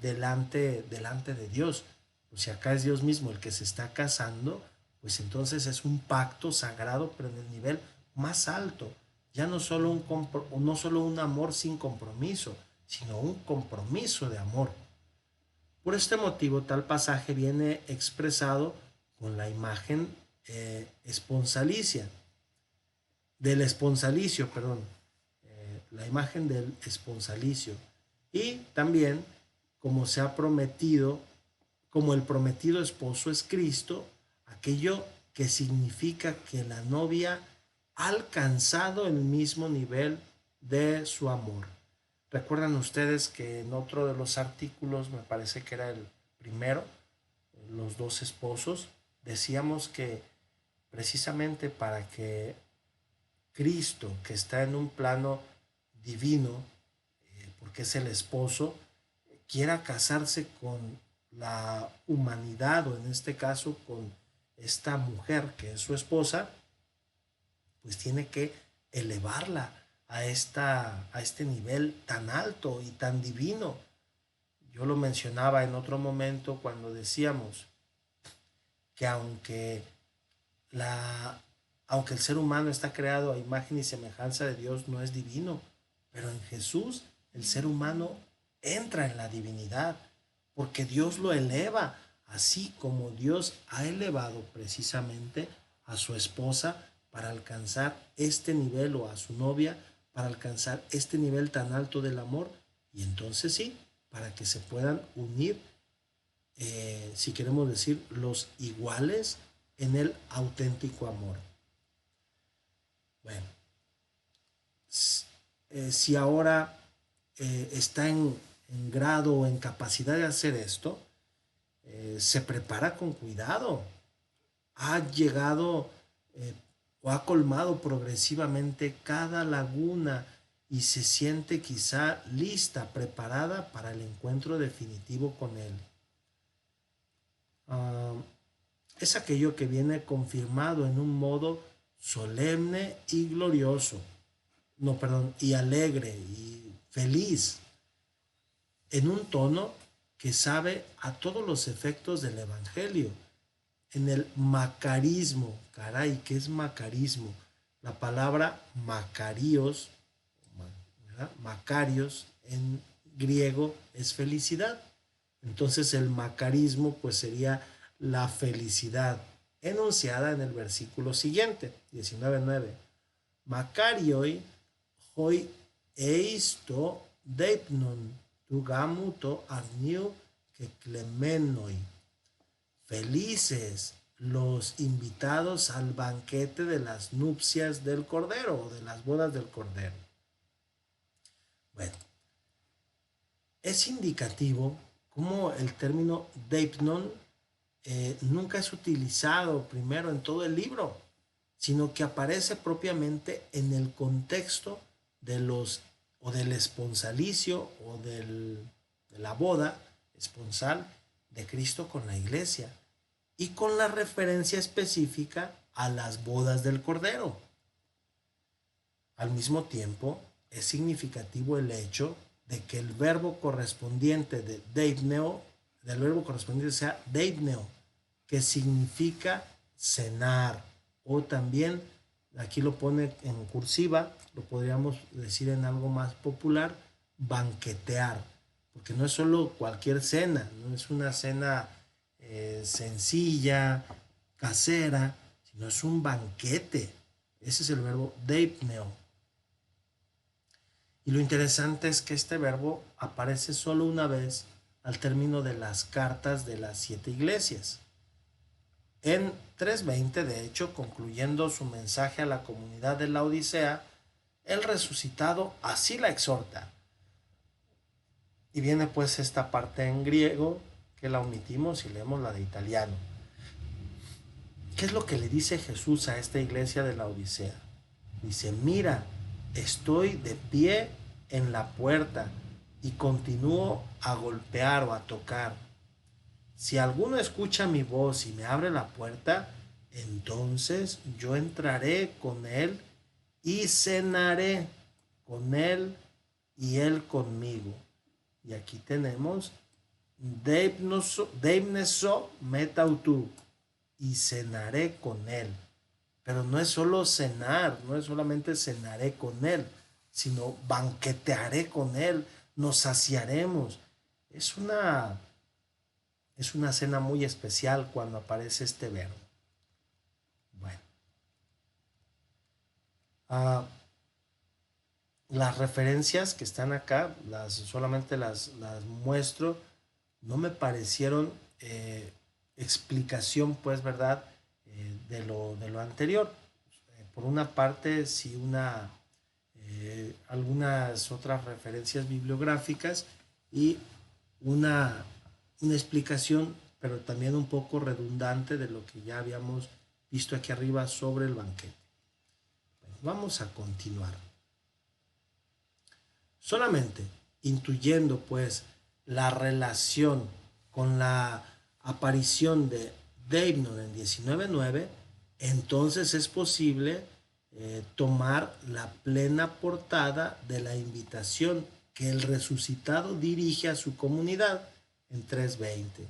delante de Dios. O sea, acá es Dios mismo el que se está casando, pues entonces es un pacto sagrado, pero en el nivel más alto. Ya no solo un amor sin compromiso, sino un compromiso de amor. Por este motivo, tal pasaje viene expresado con la imagen esponsalicia, del esponsalicio, perdón, la imagen del esponsalicio. Y también, como se ha prometido, como el prometido esposo es Cristo, aquello que significa que la novia ha alcanzado el mismo nivel de su amor. Recuerdan ustedes que en otro de los artículos, me parece que era el primero, los dos esposos, decíamos que precisamente para que Cristo, que está en un plano divino, porque es el esposo, quiera casarse con la humanidad, o en este caso con esta mujer que es su esposa, pues tiene que elevarla a este nivel tan alto y tan divino. Yo lo mencionaba en otro momento cuando decíamos que la, aunque el ser humano está creado a imagen y semejanza de Dios, no es divino, pero en Jesús el ser humano entra en la divinidad, porque Dios lo eleva, así como Dios ha elevado precisamente a su esposa para alcanzar este nivel, o a su novia para alcanzar este nivel tan alto del amor, y entonces sí, para que se puedan unir, si queremos decir, los iguales en el auténtico amor. Bueno, si ahora está en grado o en capacidad de hacer esto, se prepara con cuidado. Ha llegado o ha colmado progresivamente cada laguna y se siente quizá lista, preparada para el encuentro definitivo con él. Uh, es aquello que viene confirmado en un modo solemne y glorioso, no, perdón, y alegre y feliz, en un tono que sabe a todos los efectos del Evangelio, en el macarismo. Caray, ¿qué es macarismo? La palabra macarios, ¿verdad? Macarios en griego es felicidad. Entonces el macarismo pues sería la felicidad enunciada en el versículo siguiente, 19:9. Macarioi hoi eisto deipnon tu gamuto arniu que clemenoi. Felices los invitados al banquete de las nupcias del Cordero, o de las bodas del Cordero. Bueno, es indicativo cómo el término deipnon nunca es utilizado primero en todo el libro, sino que aparece propiamente en el contexto de del esponsalicio, o de la boda esponsal de Cristo con la iglesia, y con la referencia específica a las bodas del Cordero. Al mismo tiempo, es significativo el hecho de que el verbo correspondiente de deipneo, del verbo correspondiente sea deipneo, que significa cenar, o también, aquí lo pone en cursiva, lo podríamos decir en algo más popular, banquetear, porque no es solo cualquier cena, no es una cena sencilla, casera, sino es un banquete. Ese es el verbo deipneo. Y lo interesante es que este verbo aparece solo una vez al término de las cartas de las 7 iglesias. En 3:20, de hecho, concluyendo su mensaje a la comunidad de la Odisea, el resucitado así la exhorta. Y viene pues esta parte en griego que la omitimos y leemos la de italiano. ¿Qué es lo que le dice Jesús a esta iglesia de la Odisea? Dice, mira, estoy de pie en la puerta y continúo a golpear o a tocar. Si alguno escucha mi voz y me abre la puerta, entonces yo entraré con él y cenaré con él y él conmigo. Y aquí tenemos deipneso metautu, y cenaré con él. Pero no es solo cenar, no es solamente cenaré con él, sino banquetearé con él, nos saciaremos. Es una, es una cena muy especial cuando aparece este verbo. Bueno, uh, las referencias que están acá, solamente las muestro, no me parecieron explicación, pues, ¿verdad? De lo anterior. Por una parte, sí, algunas otras referencias bibliográficas y una, una explicación, pero también un poco redundante de lo que ya habíamos visto aquí arriba sobre el banquete. Bueno, vamos a continuar. Solamente intuyendo pues la relación con la aparición de Deipnon en 19:9, entonces es posible tomar la plena portada de la invitación que el resucitado dirige a su comunidad en 3:20.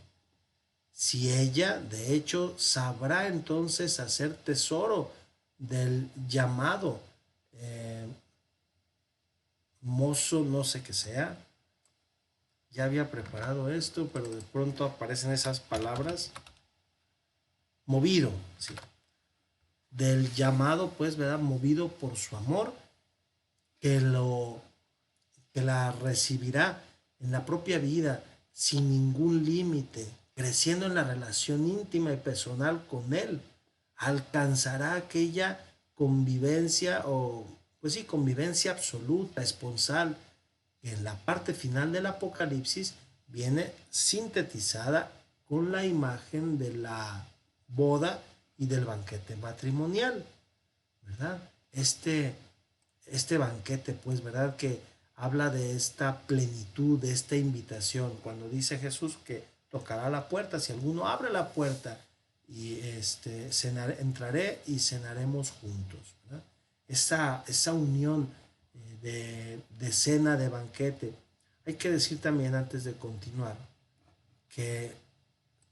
Si ella, de hecho, sabrá entonces hacer tesoro del llamado mozo, no sé qué sea, ya había preparado esto, pero de pronto aparecen esas palabras, movido, sí, del llamado, pues, ¿verdad? Movido por su amor, que la recibirá en la propia vida sin ningún límite, creciendo en la relación íntima y personal con él, alcanzará aquella convivencia o, pues sí, convivencia absoluta, esponsal, que en la parte final del Apocalipsis viene sintetizada con la imagen de la boda y del banquete matrimonial, ¿verdad? Este banquete, pues, ¿verdad? Que habla de esta plenitud, de esta invitación. Cuando dice Jesús que tocará la puerta, si alguno abre la puerta, y entraré y cenaremos juntos, ¿verdad? Esa unión de cena, de banquete. Hay que decir también antes de continuar que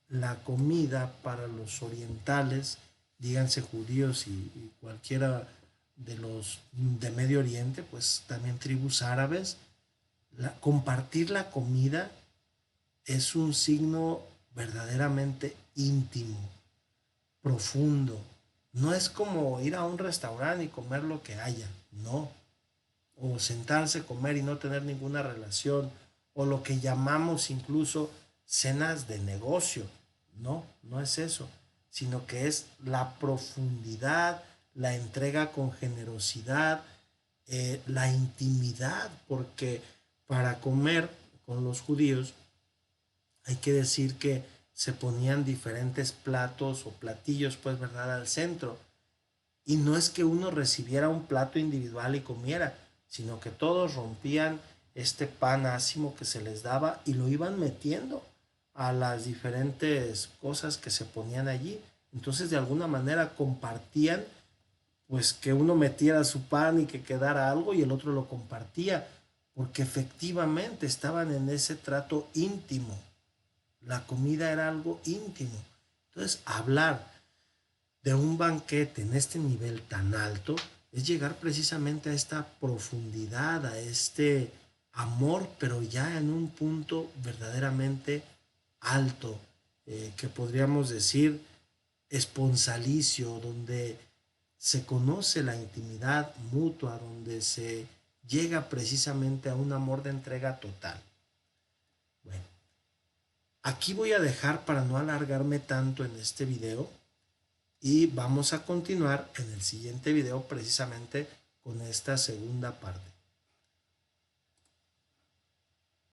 la comida para los orientales, díganse judíos y cualquiera de los de Medio Oriente, pues también tribus árabes, compartir la comida es un signo verdaderamente íntimo, profundo. No es como ir a un restaurante y comer lo que haya, no. O sentarse, comer y no tener ninguna relación, o lo que llamamos incluso cenas de negocio. No, no es eso, sino que es la profundidad, la entrega con generosidad, la intimidad, porque para comer con los judíos hay que decir que se ponían diferentes platos o platillos, pues, ¿verdad?, al centro. Y no es que uno recibiera un plato individual y comiera, sino que todos rompían este pan ácimo que se les daba y lo iban metiendo a las diferentes cosas que se ponían allí. Entonces, de alguna manera compartían, pues, que uno metiera su pan y que quedara algo y el otro lo compartía, porque efectivamente estaban en ese trato íntimo. La comida era algo íntimo. Entonces, hablar de un banquete en este nivel tan alto es llegar precisamente a esta profundidad, a este amor, pero ya en un punto verdaderamente alto, que podríamos decir esponsalicio, donde se conoce la intimidad mutua, donde se llega precisamente a un amor de entrega total. Bueno, aquí voy a dejar para no alargarme tanto en este video y vamos a continuar en el siguiente video precisamente con esta segunda parte.